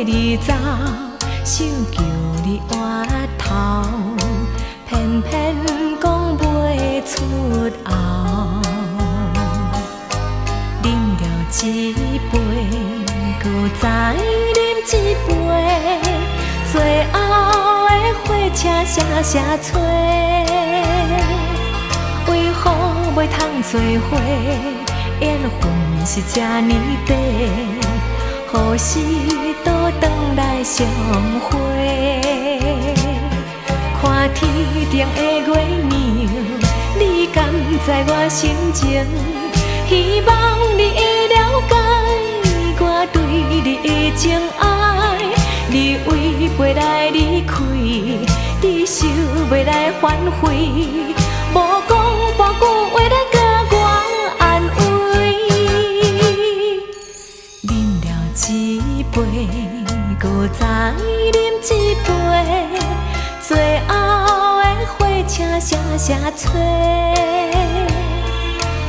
你走，想叫你回头，偏偏讲袂出口。饮了一杯，搁再饮一杯，最后的火车声声催。为何袂通做伙？缘分是这呢短，何时倒转来相会？看天顶的月亮，你敢知我心情？希望你会了解我对你的情爱。你为袂来离开，你想袂来反悔，无讲半句话来甲我安慰。饮了一杯，搁再饮一杯，最后的火车声声催。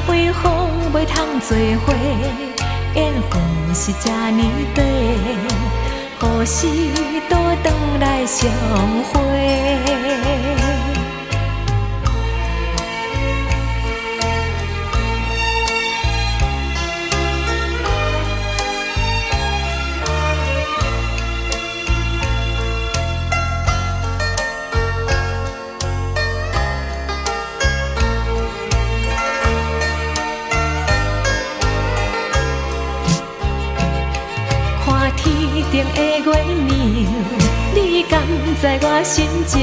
为何袂通做伙？缘分是这呢短，何时倒转来相会？天顶的月亮，你敢知我心情？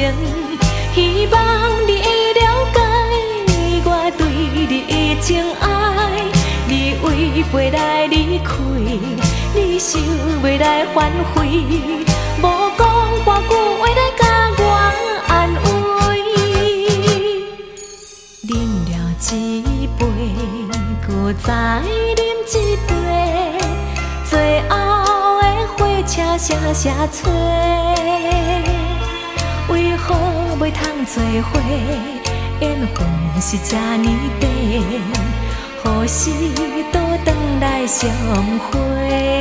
希望你会了解我对你的情爱。你为袂来离开，你想袂来反悔，无讲半句话来甲我安慰。饮了一杯，搁再饮一杯，最后车声声催，为何袂通做伙？缘分是这呢短，何时倒转来相会？